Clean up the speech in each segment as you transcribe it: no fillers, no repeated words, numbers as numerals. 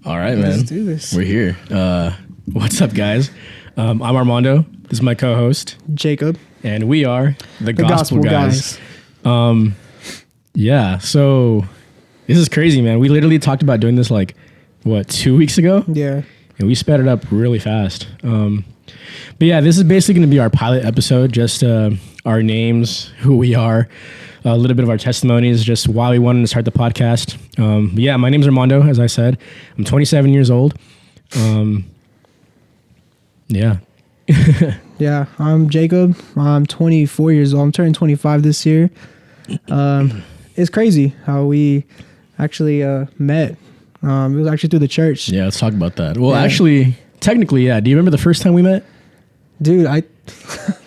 All right, man. Let's do this. We're here. What's up, guys? I'm Armando. This is my co-host, Jacob. and we are the Gospel Guys. Yeah, so this is crazy, man. We literally talked about doing this 2 weeks ago? Yeah. And we sped it up really fast. But yeah, this is basically going to be our pilot episode, just our names, who we are, a little bit of our testimonies, just why we wanted to start the podcast. But yeah, my name's Armando, as I said. I'm 27 years old. Yeah. Yeah, I'm Jacob. I'm 24 years old. I'm turning 25 this year. It's crazy how we actually met. It was actually through the church. Yeah, let's talk about that. Well, Yeah. actually, technically, yeah. Do you remember the first time we met? Dude,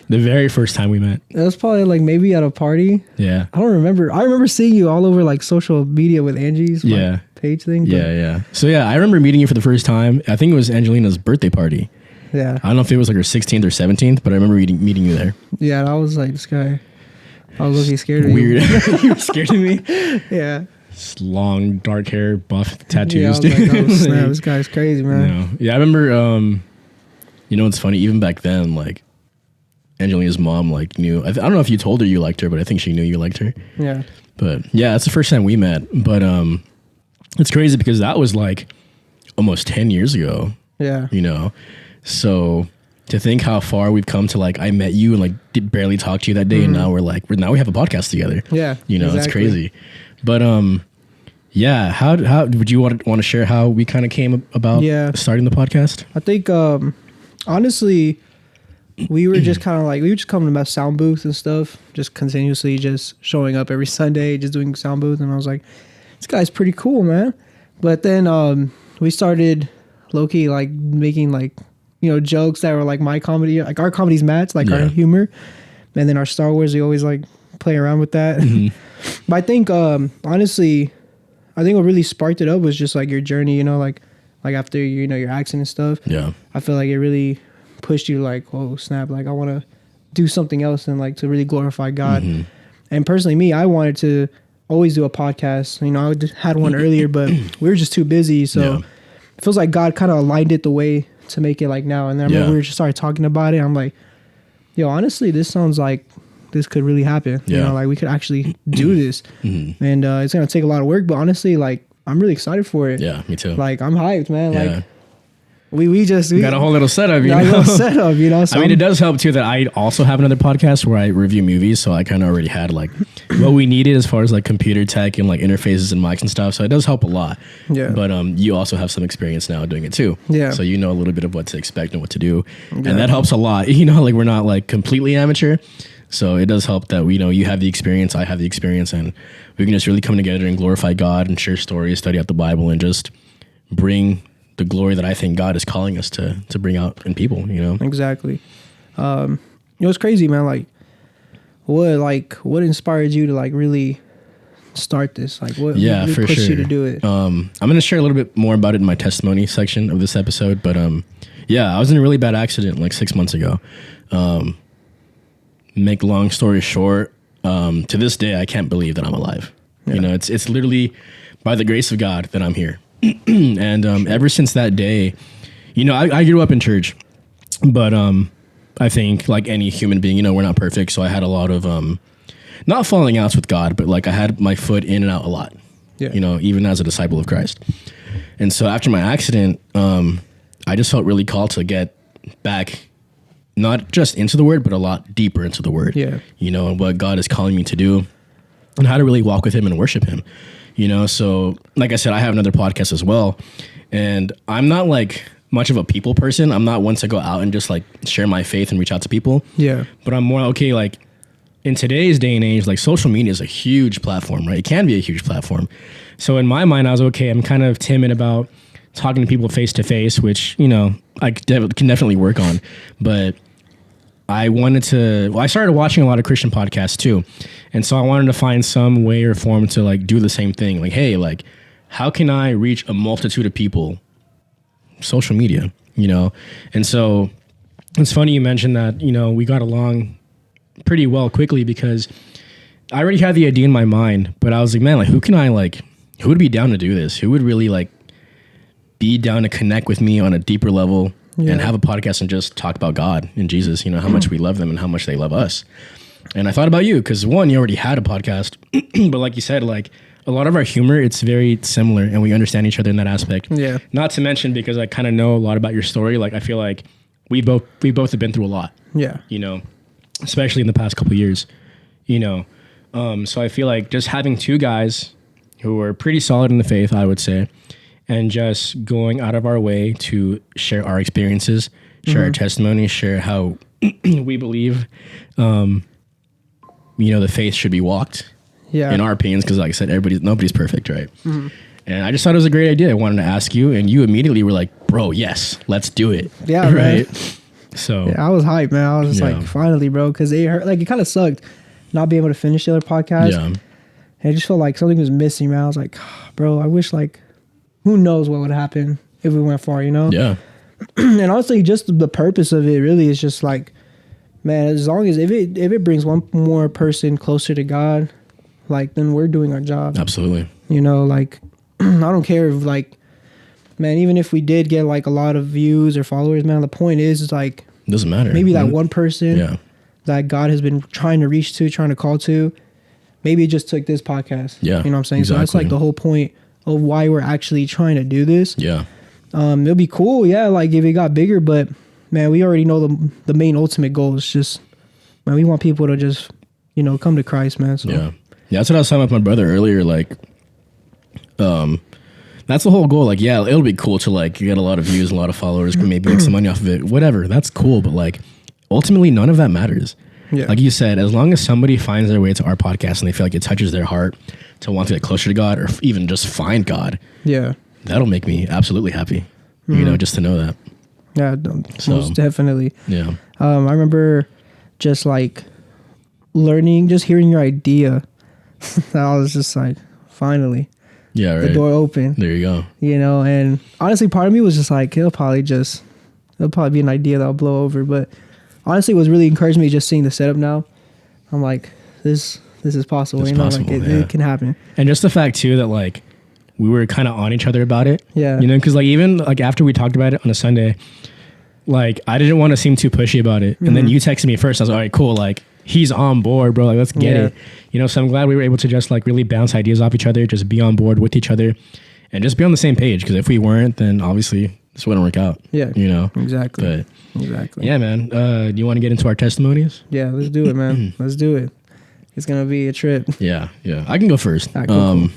The very first time we met. it was probably maybe at a party. Yeah. I don't remember. I remember seeing you all over social media with Angie's Yeah. page thing. but- Yeah. So yeah, I remember meeting you for the first time. I think it was Angelina's birthday party. Yeah. I don't know if it was her 16th or 17th, but I remember meeting you there. Yeah, and I was like, this guy. I was looking scared of Weird. you. You were scared of me? Yeah. Just long, dark hair, buff tattoos. Yeah, I was like, oh, snap, this guy's crazy, man. No. Yeah, I remember, you know, it's funny, even back then, Angelina's mom, knew, I don't know if you told her you liked her, but I think she knew you liked her. Yeah. But yeah, that's the first time we met. But it's crazy because that was almost 10 years ago, Yeah. you know? So to think how far we've come to I met you and did barely talk to you that day, and now now we have a podcast together. Yeah. You know, it's exactly. crazy. But yeah, how would you want to share how we kind of came about starting the podcast? I think honestly, we were just kind of we were just coming to my sound booth and stuff, just continuously just showing up every Sunday, just doing sound booth, and I was like, this guy's pretty cool, man. But then we started low-key making jokes that were my comedy, our comedy's Matt's, our humor, and then our Star Wars, we always play around with that. Mm-hmm. But I think honestly, I think what really sparked it up was just your journey, after your accident and stuff. Yeah. I feel it really pushed you oh snap, I want to do something else and to really glorify God. Mm-hmm. And personally, me, I wanted to always do a podcast. I had one earlier, but we were just too busy. So Yeah. it feels like God kind of aligned it the way to make it now. And then I remember we just started talking about it. I'm like, yo, honestly, this sounds like this could really happen. Yeah. We could actually do this. Mm-hmm. And it's going to take a lot of work, but honestly, I'm really excited for it. Yeah, me too. I'm hyped, man. Yeah. We got a whole little setup, got a little setup, So I mean, it does help too that I also have another podcast where I review movies, so I kind of already had what we needed as far as computer tech and interfaces and mics and stuff. So it does help a lot. Yeah. But you also have some experience now doing it too. Yeah. So you know a little bit of what to expect and what to do, and that helps a lot. We're not completely amateur, so it does help that you have the experience, I have the experience, and we can just really come together and glorify God and share stories, study out the Bible, and just bring the glory that I think God is calling us to bring out in people, Exactly. It's crazy, man. What inspired you to really start this? What really for pushed sure. you to do it? I'm going to share a little bit more about it in my testimony section of this episode, but yeah, I was in a really bad accident 6 months ago. Make long story short, to this day, I can't believe that I'm alive. Yeah. It's literally by the grace of God that I'm here. And ever since that day, I grew up in church, but I think any human being, we're not perfect. So I had a lot of not falling outs with God, but I had my foot in and out a lot, Yeah. Even as a disciple of Christ. And so after my accident, I just felt really called to get back, not just into the word, but a lot deeper into the word, Yeah. And what God is calling me to do and how to really walk with him and worship him. So like I said, I have another podcast as well, and I'm not much of a people person. I'm not one to go out and just share my faith and reach out to people. Yeah. But I'm more in today's day and age, social media is a huge platform, right? It can be a huge platform. So in my mind, I was I'm kind of timid about talking to people face to face, which, I can definitely work on. But I started watching a lot of Christian podcasts too. And so I wanted to find some way or form to do the same thing. Hey, how can I reach a multitude of people? Social media, And so it's funny you mentioned that, we got along pretty well quickly because I already had the idea in my mind, but I was man, who can I who would be down to do this? Who would really be down to connect with me on a deeper level Yeah. and have a podcast and just talk about God and Jesus, you know, how much we love them and how much they love us. And I thought about you because one, you already had a podcast, but like you said, like a lot of our humor, it's very similar and we understand each other in that aspect. Yeah. Not to mention because I kind of know a lot about your story. Like I feel like we both have been through a lot, Yeah. you know, especially in the past couple of years, you know. So I feel like just having two guys who are pretty solid in the faith, I would say, and just going out of our way to share our experiences, share our testimony, share how we believe, you know, the faith should be walked Yeah. in our opinions. Because like I said, nobody's perfect, right? And I just thought it was a great idea. I wanted to ask you, and you immediately were like, "Bro, yes, let's do it." Yeah, right. man. So Yeah, I was hyped, man. I was just Yeah. like, finally, bro, because it hurt. Like, it kind of sucked not being able to finish the other podcast. yeah, And I just felt like something was missing, man. I was like, bro, I wish, like, who knows what would happen if we went far, you know? yeah, And honestly, just the purpose of it really is just like, man, as long as if it brings one more person closer to God, like, then we're doing our job. absolutely. You know, like, I don't care if, like, man, even if we did get like a lot of views or followers, man, the point is like It doesn't matter. maybe that Mhm. one person Yeah, that God has been trying to reach to, trying to call to, maybe it just took this podcast. Yeah, You know what I'm saying? So that's exactly. like the whole point of why we're actually trying to do this. yeah, It'll be cool, yeah, like if it got bigger, but man, we already know the main ultimate goal is just, man, we want people to just, you know, come to Christ, man. So yeah. That's what I was talking with my brother earlier. Like, that's the whole goal. Like, yeah, it'll be cool to like get a lot of views, a lot of followers, maybe make some money off of it. Whatever, that's cool. But like, ultimately, none of that matters. Yeah. Like you said, as long as somebody finds their way to our podcast and they feel like it touches their heart to want to get closer to God or even just find God, yeah. that'll make me absolutely happy. You know, just to know that. Yeah, So- most definitely. Yeah. I remember just like learning, just hearing your idea. I was just like, finally, Yeah. the Right. door open, There you go. you know. And honestly, part of me was just like, it'll probably be an idea that'll blow over. But honestly, what really encouraged me just seeing the setup now. I'm like, this is possible. It's you know, possible, like yeah. it can happen. And just the fact too that like we were kind of on each other about it. Yeah. You know, because like even like after we talked about it on a Sunday, like I didn't want to seem too pushy about it. And then you texted me first. I was like, all right, cool. Like he's on board, bro. Like let's get Yeah. it. You know, so I'm glad we were able to just like really bounce ideas off each other, just be on board with each other and just be on the same page. Because if we weren't, then obviously this wouldn't work out. Yeah. You know? Exactly. But Exactly. yeah, man. Do you want to get into our testimonies? Yeah. Let's do it, man. Let's do it. It's gonna be a trip. Yeah, yeah. I can go first. Ah, cool.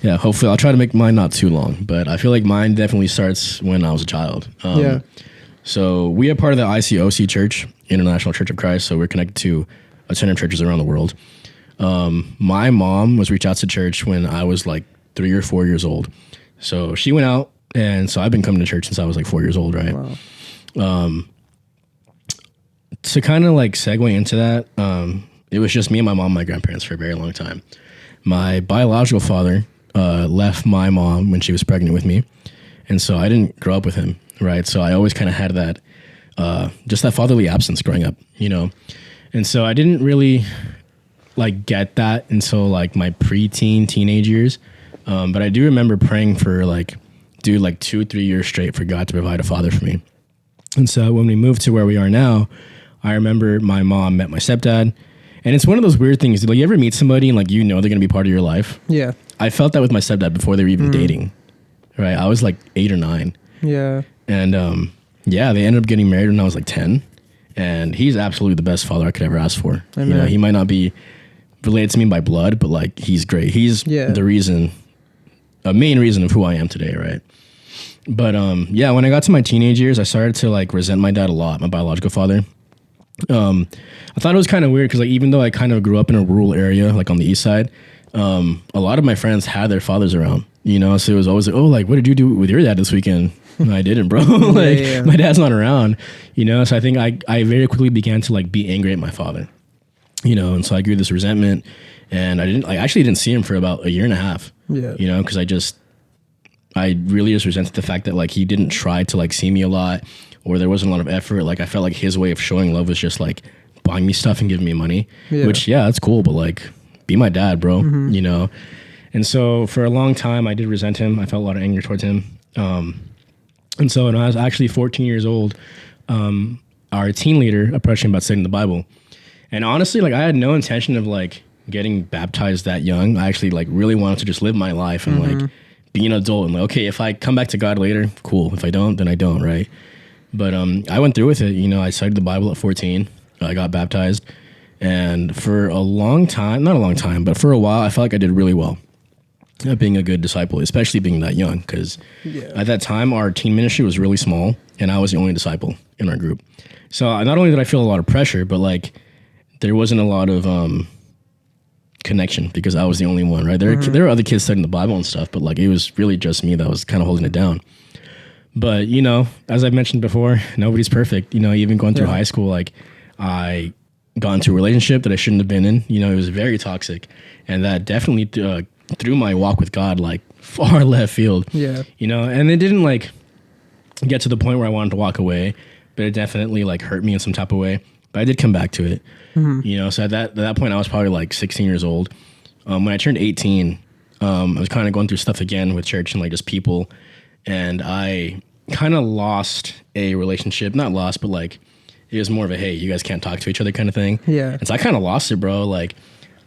Yeah, hopefully I'll try to make mine not too long, but I feel like mine definitely starts when I was a child. Yeah. So we are part of the ICOC Church, International Church of Christ. So we're connected to a ton of churches around the world. My mom was reached out to church when I was like 3 or 4 years old. So she went out, and so I've been coming to church since I was like 4 years old, right? Wow. To kind of like segue into that, it was just me and my mom and my grandparents for a very long time. My biological father left my mom when she was pregnant with me, and so I didn't grow up with him, right? So I always kind of had that, just that fatherly absence growing up, you know? And so I didn't really like get that until like my preteen, teenage years. But I do remember praying for like 2-3 years straight for God to provide a father for me. And so when we moved to where we are now, I remember my mom met my stepdad. And it's one of those weird things. Like, you ever meet somebody and like you know they're going to be part of your life? Yeah. I felt that with my stepdad before they were even dating. Right? I was like 8 or 9. Yeah. And yeah, they ended up getting married when I was like 10. And he's absolutely the best father I could ever ask for. Amen. You know, he might not be related to me by blood, but like he's great. He's Yeah. the reason, a main reason of who I am today, right? But yeah, when I got to my teenage years, I started to like resent my dad a lot, my biological father. I thought it was kind of weird because like even though I kind of grew up in a rural area, like on the east side, a lot of my friends had their fathers around, you know, so it was always like, oh, like what did you do with your dad this weekend? No, I didn't, bro. Like Yeah. my dad's not around, you know. So I think I very quickly began to like be angry at my father, you know, and so I grew this resentment, and I actually didn't see him for about 1.5 years. Yeah. You know, because I really just resented the fact that like he didn't try to like see me a lot, or there wasn't a lot of effort. Like I felt like his way of showing love was just like buying me stuff and giving me money, Yeah. which yeah, that's cool, but like be my dad, bro, you know. And so for a long time, I did resent him. I felt a lot of anger towards him. And so when I was actually 14 years old, our teen leader approached me about studying the Bible. And honestly, like I had no intention of like getting baptized that young. I actually like really wanted to just live my life and like be an adult and like, okay, if I come back to God later, cool. If I don't, then I don't, right? But I went through with it. You know, I studied the Bible at 14. I got baptized. And for a long time, not a long time, but for a while, I felt like I did really well at being a good disciple, especially being that young. Because at that time, our teen ministry was really small, and I was the only disciple in our group. So not only did I feel a lot of pressure, but like there wasn't a lot of connection because I was the only one, right? There were other kids studying the Bible and stuff, but like it was really just me that was kind of holding it down. But, you know, as I've mentioned before, nobody's perfect. You know, even going through high school, like I got into a relationship that I shouldn't have been in. You know, it was very toxic. And that definitely threw my walk with God like far left field. Yeah. You know, and it didn't like get to the point where I wanted to walk away, but it definitely like hurt me in some type of way. But I did come back to it. You know, so at that point I was probably like 16 years old. When I turned 18, I was kind of going through stuff again with church and like just people. And I kind of lost a relationship, not lost, but like it was more of a, hey, you guys can't talk to each other kind of thing. Yeah. And so I kind of lost it, bro. Like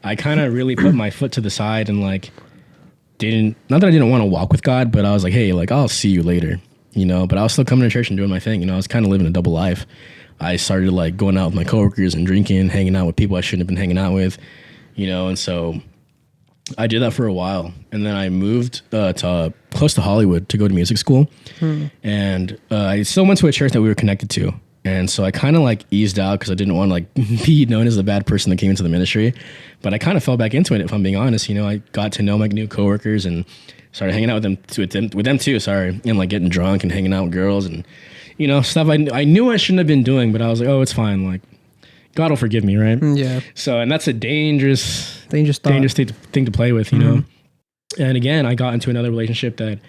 I kind of really put my foot to the side and like not that I didn't want to walk with God, but I was like, hey, like I'll see you later, you know, but I was still coming to church and doing my thing. You know, I was kind of living a double life. I started like going out with my coworkers and drinking, hanging out with people I shouldn't have been hanging out with, you know, and so I did that for a while. And then I moved to close to Hollywood to go to music school. And I still went to a church that we were connected to. And so I kind of like eased out because I didn't want to like be known as the bad person that came into the ministry. But I kind of fell back into it, if I'm being honest. You know, I got to know my new coworkers and started hanging out with them too, and like getting drunk and hanging out with girls and, you know, stuff I knew I shouldn't have been doing, but I was like, oh, it's fine. Like, God will forgive me, right? Yeah. So, and that's a dangerous thing to play with, you know? And again, I got into another relationship that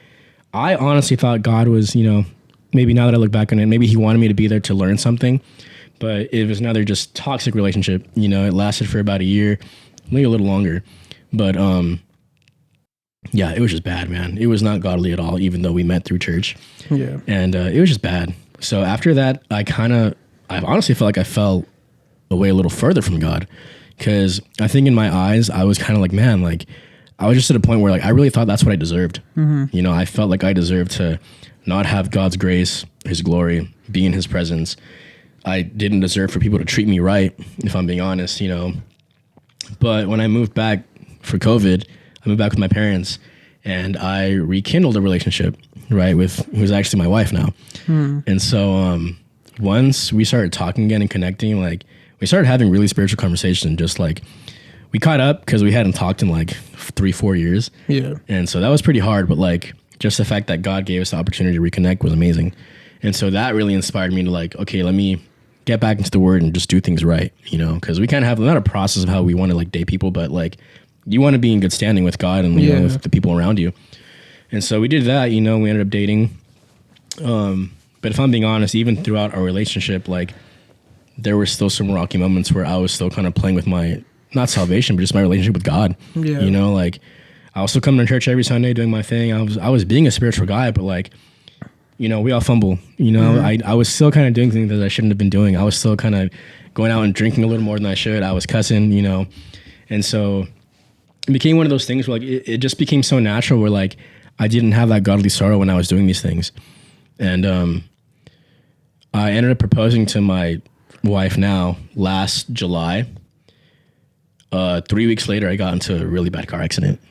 I honestly thought God was, you know, maybe now that I look back on it, maybe he wanted me to be there to learn something, but it was another just toxic relationship. You know, it lasted for about a year, maybe a little longer, but, yeah, it was just bad, man. It was not godly at all, even though we met through church. Yeah. And it was just bad. So after that, I honestly felt like I fell away a little further from God, because I think in my eyes, I was kind of like, man, like I was just at a point where like I really thought that's what I deserved. You know, I felt like I deserved to not have God's grace, his glory, be in his presence. I didn't deserve for people to treat me right, if I'm being honest, you know. But when I moved back for COVID, I moved back with my parents and I rekindled a relationship, right, with who's actually my wife now. And so once we started talking again and connecting, like we started having really spiritual conversations. Just like we caught up because we hadn't talked in like 3-4 years. Yeah. And so that was pretty hard, but like just the fact that God gave us the opportunity to reconnect was amazing. And so that really inspired me to like, okay, let me get back into the word and just do things right, you know, because we kind of have not a process of how we want to like date people, but like you want to be in good standing with God and you know, with the people around you. And so we did that, you know, we ended up dating. But if I'm being honest, even throughout our relationship, like there were still some rocky moments where I was still kind of playing with my, not salvation, but just my relationship with God. Yeah. You know, like I was still coming to church every Sunday doing my thing. I was being a spiritual guy, but like, you know, we all fumble, you know, I was still kind of doing things that I shouldn't have been doing. I was still kind of going out and drinking a little more than I should. I was cussing, you know, and so it became one of those things where like it just became so natural where like I didn't have that godly sorrow when I was doing these things. And I ended up proposing to my wife now last July. 3 weeks later, I got into a really bad car accident.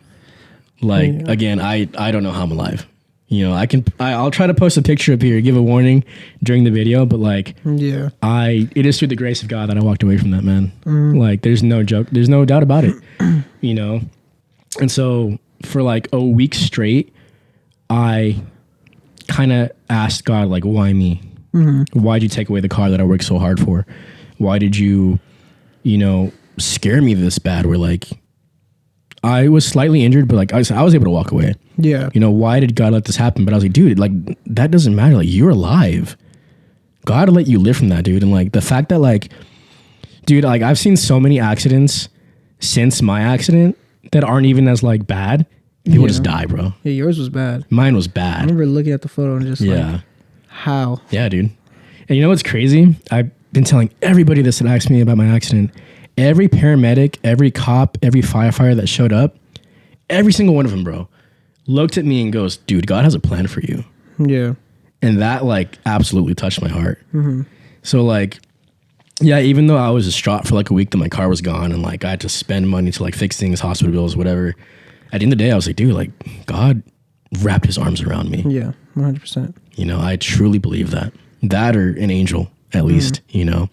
Like, again, I don't know how I'm alive. You know, I'll try to post a picture up here, give a warning during the video, but like, it is through the grace of God that I walked away from that, man. Like, there's no doubt about it, you know? And so for like a week straight, I kind of asked God, like, why me? Why'd you take away the car that I worked so hard for? Why did you, you know, scare me this bad where like I was slightly injured, but like I was able to walk away. Yeah. You know, why did God let this happen? But I was like, dude, like that doesn't matter. Like you're alive. God let you live from that, dude. And like the fact that like, dude, like I've seen so many accidents since my accident that aren't even as like bad. People just die, bro. Yeah, yours was bad. Mine was I bad. remember looking at the photo and just like, how? Yeah, dude. And you know what's crazy? I've been telling everybody this that asked me about my accident. Every paramedic, every cop, every firefighter that showed up, every single one of them, bro, looked at me and goes, dude, God has a plan for you. Yeah. And that like absolutely touched my heart. So like, yeah, even though I was distraught for like a week that my car was gone and like I had to spend money to like fix things, hospital bills, whatever. At the end of the day, I was like, dude, like God wrapped his arms around me. Yeah, 100%. You know, I truly believe that. That or an angel, at least, you know.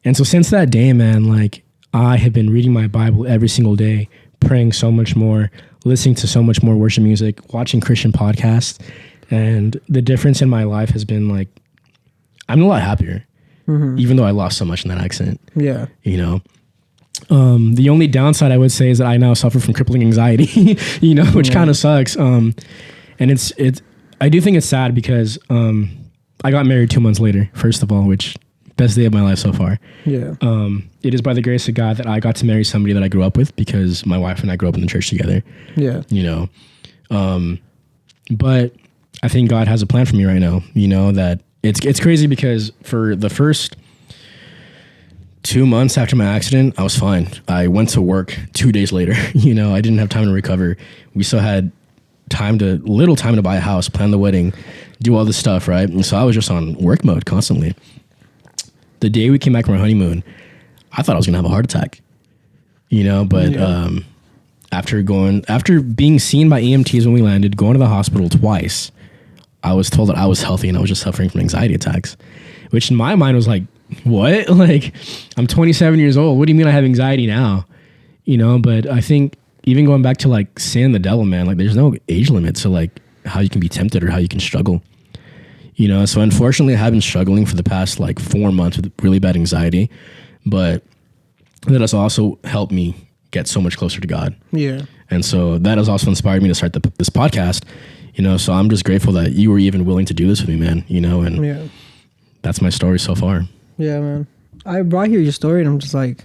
And so since that day, man, like I have been reading my Bible every single day, praying so much more, listening to so much more worship music, watching Christian podcasts. And the difference in my life has been like, I'm a lot happier, even though I lost so much in that accident. Yeah. You know, the only downside I would say is that I now suffer from crippling anxiety, you know, which kind of sucks. And I do think it's sad because I got married 2 months later, first of all, which best day of my life so far. Yeah. It is by the grace of God that I got to marry somebody that I grew up with because my wife and I grew up in the church together. Yeah. You know, but I think God has a plan for me right now, you know, that it's crazy because for the first 2 months after my accident, I was fine. I went to work 2 days later. You know, I didn't have time to recover. We still had little time to buy a house, plan the wedding, do all this stuff, right? And so I was just on work mode constantly. The day we came back from our honeymoon, I thought I was gonna have a heart attack. You know, but after being seen by EMTs when we landed, going to the hospital twice, I was told that I was healthy and I was just suffering from anxiety attacks, which in my mind was like, what? Like, I'm 27 years old. What do you mean I have anxiety now? You know, but I think even going back to like sin and the devil, man, like there's no age limit to like how you can be tempted or how you can struggle. You know, so unfortunately I have been struggling for the past like 4 months with really bad anxiety, but that has also helped me get so much closer to God. Yeah. And so that has also inspired me to start this podcast, you know, so I'm just grateful that you were even willing to do this with me, man, you know, and that's my story so far. Yeah, man. I hear your story and I'm just like,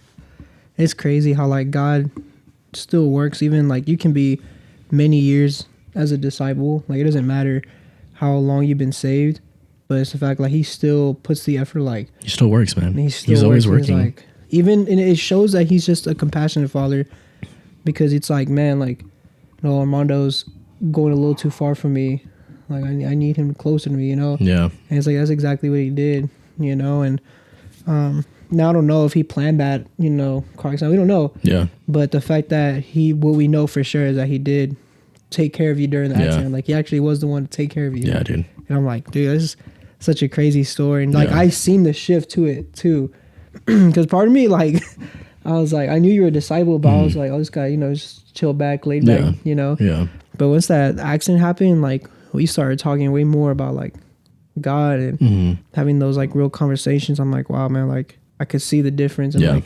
it's crazy how like God still works. Even like you can be many years as a disciple. Like it doesn't matter how long you've been saved, but it's the fact like he still puts the effort. Like he still works, man. He's always working. Like, even and it shows that he's just a compassionate father, because it's like, man, like, no, Armando's going a little too far from me. Like I need him closer to me, you know. Yeah. And it's like that's exactly what he did, you know. And now I don't know if he planned that, you know, car accident. We don't know. Yeah. But the fact that what we know for sure is that he did take care of you during the accident. Like he actually was the one to take care of you. Yeah, dude. And I'm like, dude, this is such a crazy story. And like I've seen the shift to it too, because part of me, like, I was like, I knew you were a disciple, but I was like, oh, this guy, you know, just chill back, laid back, you know. Yeah. But once that accident happened, like we started talking way more about like God and having those like real conversations. I'm like, wow, man, like I could see the difference in like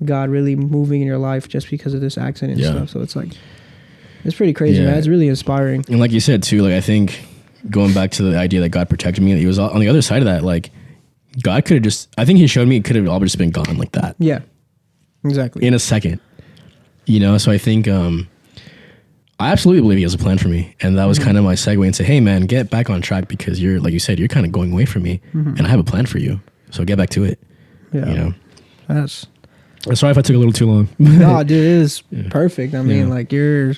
God really moving in your life just because of this accident and stuff. So it's like, it's pretty crazy, man. It's really inspiring. And like you said too, like I think going back to the idea that God protected me, he was on the other side of that. Like God could have I think he showed me it could have all just been gone like that. Yeah, exactly. In a second, you know? So I think, I absolutely believe he has a plan for me. And that was kind of my segue into, hey man, get back on track because you're, like you said, you're kind of going away from me and I have a plan for you. So get back to it. Yeah. You know? I'm sorry if I took a little too long. No, dude, it is perfect. I mean, like your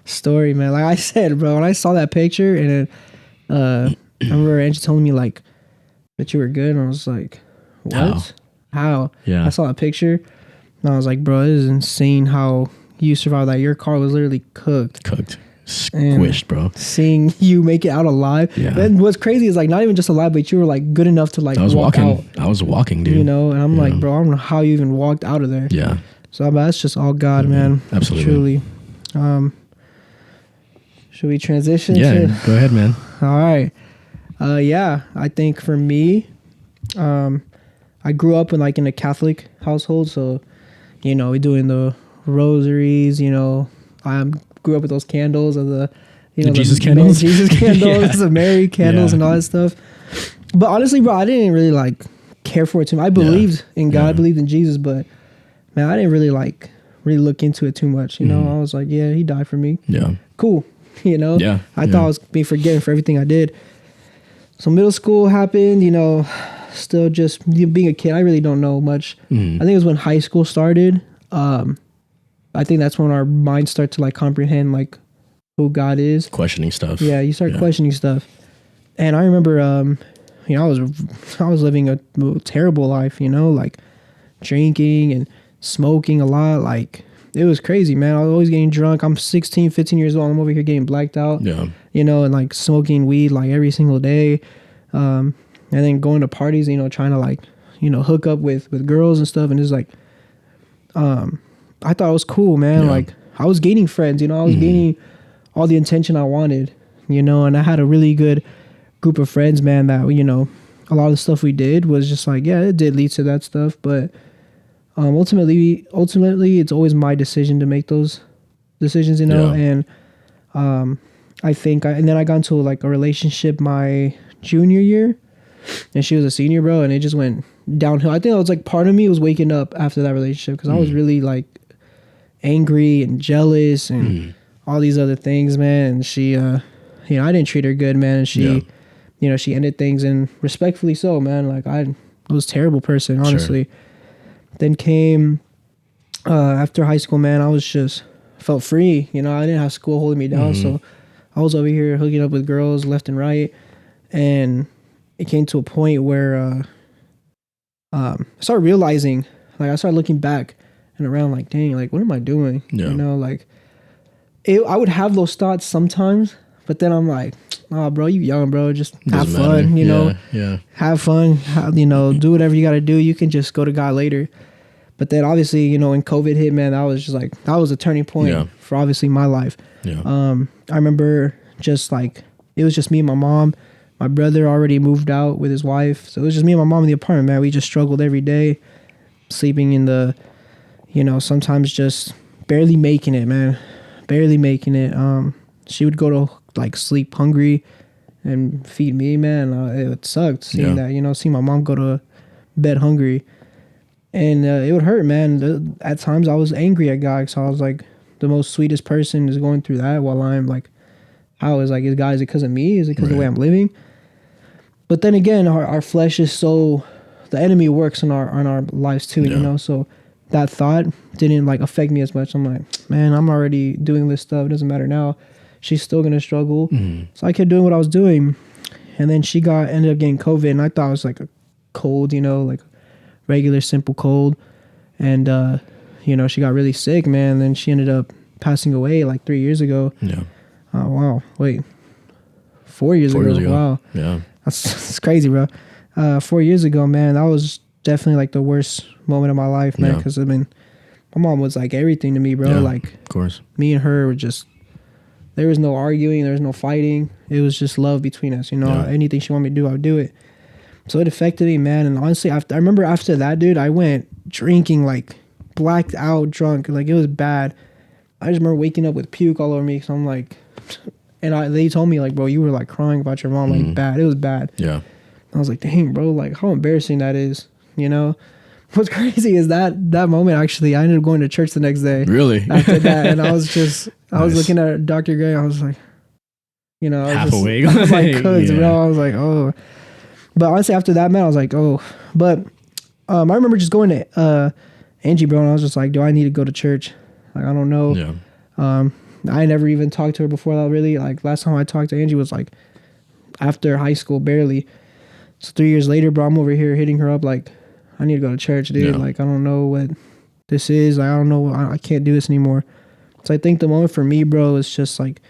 story, man. Like I said, bro, when I saw that picture and I remember Angie telling me like that you were good, and I was like, what? How? Yeah. I saw a picture and I was like, bro, it is insane how you survived that. Your car was literally cooked. Squished, bro. Seeing you make it out alive. Yeah. And what's crazy is like not even just alive, but you were like good enough to like walk out. I was walking, dude. You know, and I'm like, bro, I don't know how you even walked out of there. Yeah. So that's just all God, man. Absolutely. Truly. Should we transition? Yeah, go ahead, man. All right. Yeah, I think for me, I grew up in a Catholic household, so you know, we doing the rosaries. You know, I grew up with those candles of the Jesus candles, the Mary candles, and all that stuff. But honestly, bro, I didn't really like care for it too much. I believed in God, I believed in Jesus, but man, I didn't really like really look into it too much. You know, I was like, yeah, he died for me. Yeah. Cool. You know, Yeah. I thought I was being forgiven for everything I did. So middle school happened, you know, still just being a kid. I really don't know much. I think it was when high school started. I think that's when our minds start to like comprehend like who God is. Questioning stuff. Yeah, you start questioning stuff. And I remember, you know, I was living a terrible life, you know, like drinking and smoking a lot. Like it was crazy, man. I was always getting drunk. I'm 16, 15 years old. I'm over here getting blacked out. Yeah. You know, and like smoking weed like every single day. And then going to parties, you know, trying to like, you know, hook up with girls and stuff. And it's like, I thought it was cool, man. Yeah. Like I was gaining friends, you know, I was gaining all the attention I wanted, you know, and I had a really good group of friends, man, that, you know, a lot of the stuff we did was just like, yeah, it did lead to that stuff. But ultimately, it's always my decision to make those decisions, you know. Yeah. And I think, and then I got into like a relationship my junior year, and she was a senior, bro, and it just went downhill. I think I was like, part of me was waking up after that relationship because I was really like angry and jealous and all these other things, man. And she, you know, I didn't treat her good, man. And she, you know, she ended things, and respectfully so, man. Like I was a terrible person, honestly. Sure. Then came after high school, man. I was just felt free, you know. I didn't have school holding me down, so I was over here hooking up with girls left and right, and it came to a point where I started realizing, like, I started looking back and around, like, dang, like, what am I doing? Yeah. You know, like, I would have those thoughts sometimes, but then I'm like, oh, bro, you young, bro, just have Doesn't fun, matter. you know, Yeah. have fun, you know, do whatever you got to do. You can just go to God later. But then obviously, you know, when COVID hit, man, that was just like, that was a turning point for obviously my life. Yeah. I remember just like, it was just me and my mom. My brother already moved out with his wife. So it was just me and my mom in the apartment, man. We just struggled every day, sleeping in the, you know, sometimes just barely making it, man. Barely making it. She would go to like sleep hungry and feed me, man. It sucked seeing that, you know, seeing my mom go to bed hungry. And it would hurt, man. At times I was angry at God. So I was like, the most sweetest person is going through that while I'm like, how is like, is God, is it because of me? Is it because of the way I'm living? But then again, our flesh is so, the enemy works on our lives too, you know? So that thought didn't like affect me as much. I'm like, man, I'm already doing this stuff. It doesn't matter now. She's still going to struggle. So I kept doing what I was doing. And then she ended up getting COVID, and I thought it was like a cold, you know, like regular simple cold. And, you know, she got really sick, man. Then she ended up passing away like 3 years ago. Yeah. Oh, wow. Wait. 4 years ago. Wow. Yeah. That's crazy, bro. 4 years ago, man, that was definitely like the worst moment of my life, man. Because I mean, my mom was like everything to me, bro. Yeah, like, of course. Me and her were just, there was no arguing, there was no fighting. It was just love between us, you know. Anything she wanted me to do, I would do it. So it affected me, man. And honestly, I remember after that, dude, I went drinking, like blacked out drunk. Like it was bad. I just remember waking up with puke all over me. So I'm like, and they told me like, bro, you were like crying about your mom, like bad. It was bad. Yeah. I was like, dang, bro, like how embarrassing that is, you know? What's crazy is that moment, actually, I ended up going to church the next day. Really? After that. And I was just, I was looking at Dr. Gray. I was like, you know, half awake. I was like, cooked, bro. I was like, oh. But honestly, after that, man, I was like, oh. But I remember just going to Angie, bro, and I was just like, do I need to go to church? Like, I don't know. Yeah. I never even talked to her before that, really. Like, last time I talked to Angie was like after high school, barely. So 3 years later, bro, I'm over here hitting her up like, I need to go to church, dude. Yeah. Like, I don't know what this is. Like, I don't know. I can't do this anymore. So I think the moment for me, bro, is just like,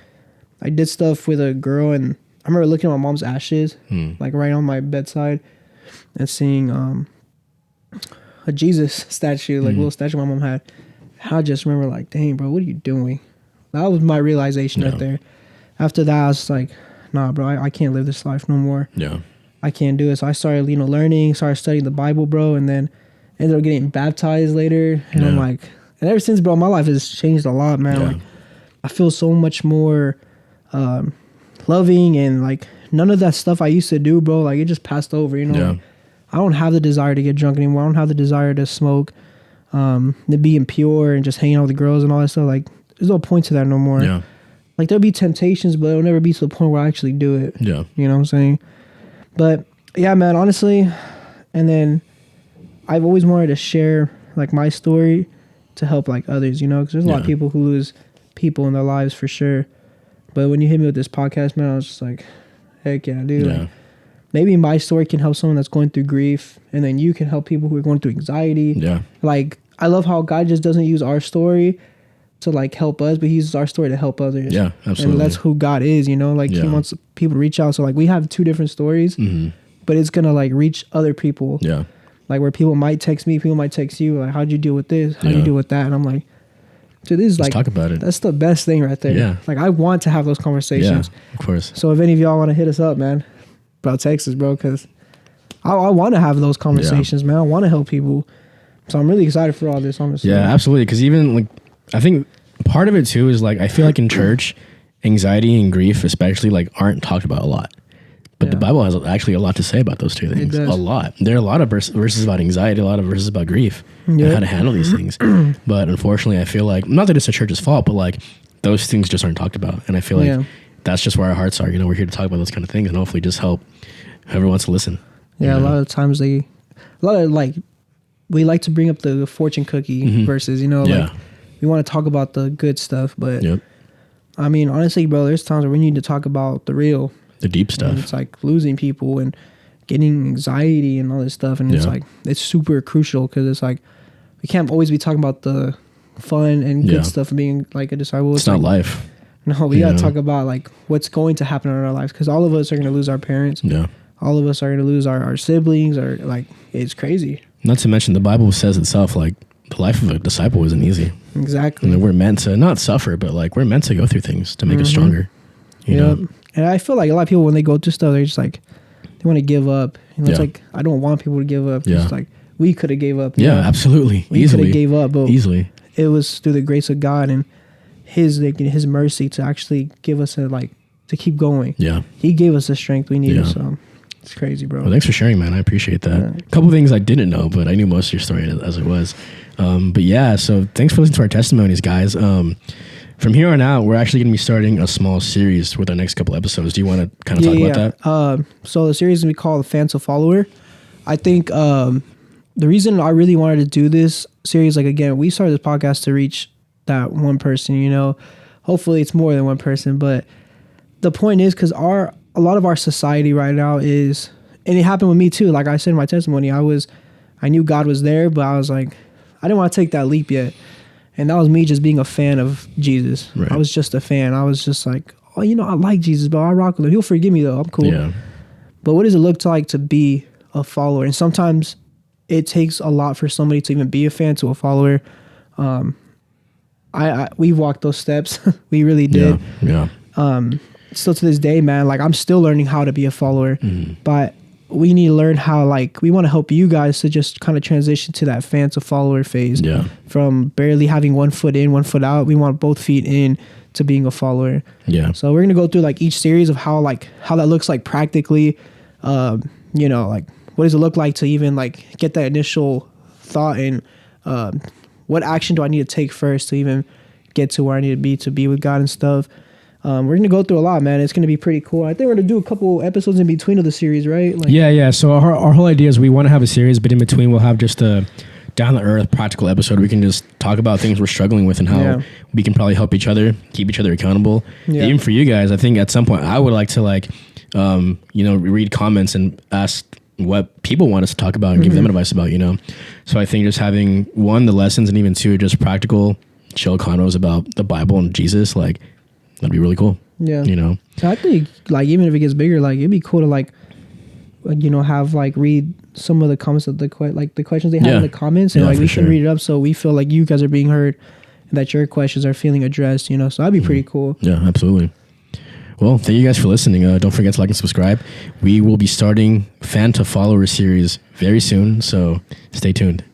I did stuff with a girl, and I remember looking at my mom's ashes, like right on my bedside, and seeing a Jesus statue, like little statue my mom had. I just remember like, dang, bro, what are you doing? That was my realization right there. After that, I was like, nah, bro, I can't live this life no more. Yeah. I can't do it. So I started, you know, learning, started studying the Bible, bro, and then ended up getting baptized later. And I'm like, and ever since, bro, my life has changed a lot, man. Like, I feel so much more loving, and like none of that stuff I used to do, bro, like it just passed over, you know. Like, I don't have the desire to get drunk anymore. I don't have the desire to smoke. the being pure and just hanging out with the girls and all that stuff. Like, there's no point to that no more. Yeah. Like, there'll be temptations, but it'll never be to the point where I actually do it. Yeah. You know what I'm saying? But yeah, man, honestly, and then I've always wanted to share like my story to help like others, you know, because there's a lot of people who lose people in their lives for sure. But when you hit me with this podcast, man, I was just like, heck yeah, dude. Yeah. Like, maybe my story can help someone that's going through grief, and then you can help people who are going through anxiety. Yeah. Like, I love how God just doesn't use our story to like help us, but he uses our story to help others. Yeah, absolutely. And that's who God is, you know, like he wants people to reach out. So like we have two different stories, but it's gonna like reach other people. Yeah. Like where people might text me, people might text you, like, how'd you deal with this? How'd you deal with that? And I'm like, dude, this is Let's like, talk about it. that's the best thing right there. Yeah. Like I want to have those conversations. Yeah, of course. So if any of y'all want to hit us up, man, about Texas, bro, because I want to have those conversations, man. I want to help people. So I'm really excited for all this, honestly. Yeah, absolutely. Because even like, I think part of it too is like, I feel like in church, anxiety and grief especially like aren't talked about a lot. But the Bible has actually a lot to say about those two things. It does. A lot. There are a lot of verses about anxiety, a lot of verses about grief, and how to handle these things. But unfortunately, I feel like, not that it's the church's fault, but like those things just aren't talked about. And I feel like that's just where our hearts are. You know, we're here to talk about those kind of things and hopefully just help whoever wants to listen. Yeah, a lot of times we like to bring up the fortune cookie verses, you know, like we want to talk about the good stuff. But I mean, honestly, bro, there's times where we need to talk about the real. The deep stuff. And it's like losing people and getting anxiety and all this stuff. And it's like, it's super crucial because it's like, we can't always be talking about the fun and good stuff of being like a disciple. It's not like, life. No, we got to talk about like what's going to happen in our lives because all of us are going to lose our parents. Yeah. All of us are going to lose our siblings or like, it's crazy. Not to mention the Bible says itself, like the life of a disciple isn't easy. Exactly. And we're meant to not suffer, but like we're meant to go through things to make us stronger. You know? And I feel like a lot of people, when they go through stuff, they're just like, they want to give up. You know, it's like, I don't want people to give up. It's like, we could have gave up. Yeah, absolutely. We could have gave up, but easily. It was through the grace of God and his mercy to actually give us to keep going. Yeah. He gave us the strength we needed. So it's crazy, bro. Well, thanks for sharing, man. I appreciate that. Yeah. A couple of things I didn't know, but I knew most of your story as it was. But yeah, so thanks for listening to our testimonies, guys. From here on out, we're actually going to be starting a small series with our next couple episodes. Do you want to kind of talk about that? So the series is going to be called The Fan to Follower. I think the reason I really wanted to do this series, like, again, we started this podcast to reach that one person, you know. Hopefully it's more than one person, but the point is because a lot of our society right now is, and it happened with me too, like I said in my testimony, I knew God was there, but I was like, I didn't want to take that leap yet. And that was me just being a fan of Jesus. Right. I was just a fan. I was just like, oh, you know, I like Jesus, but I rock with him. He'll forgive me though. I'm cool. Yeah. But what does it look like to be a follower? And sometimes it takes a lot for somebody to even be a fan to a follower. We walked those steps. We really did. Yeah. Still to this day, man, like I'm still learning how to be a follower, but we need to learn how, like, we want to help you guys to just kind of transition to that fan to follower phase. Yeah. From barely having 1 foot in, 1 foot out. We want both feet in to being a follower. Yeah. So we're going to go through like each series of how that looks like practically, you know, like what does it look like to even like get that initial thought and what action do I need to take first to even get to where I need to be with God and stuff. We're going to go through a lot, man. It's going to be pretty cool. I think we're going to do a couple episodes in between of the series, right? Like, yeah. So our whole idea is we want to have a series, but in between we'll have just a down-to-earth practical episode. We can just talk about things we're struggling with and how we can probably help each other, keep each other accountable. Yeah. Even for you guys, I think at some point I would like to read comments and ask what people want us to talk about and give them advice about, you know? So I think just having, 1, the lessons, and even 2, just practical, chill convos about the Bible and Jesus, like, that'd be really cool. Yeah. You know? I think, like, even if it gets bigger, like, it'd be cool to, like, you know, have, like, read some of the comments of the questions they have in the comments. And, like, we can read it up so we feel like you guys are being heard and that your questions are feeling addressed, you know? So that'd be pretty cool. Yeah, absolutely. Well, thank you guys for listening. Don't forget to like and subscribe. We will be starting Fan to Follower series very soon, so stay tuned.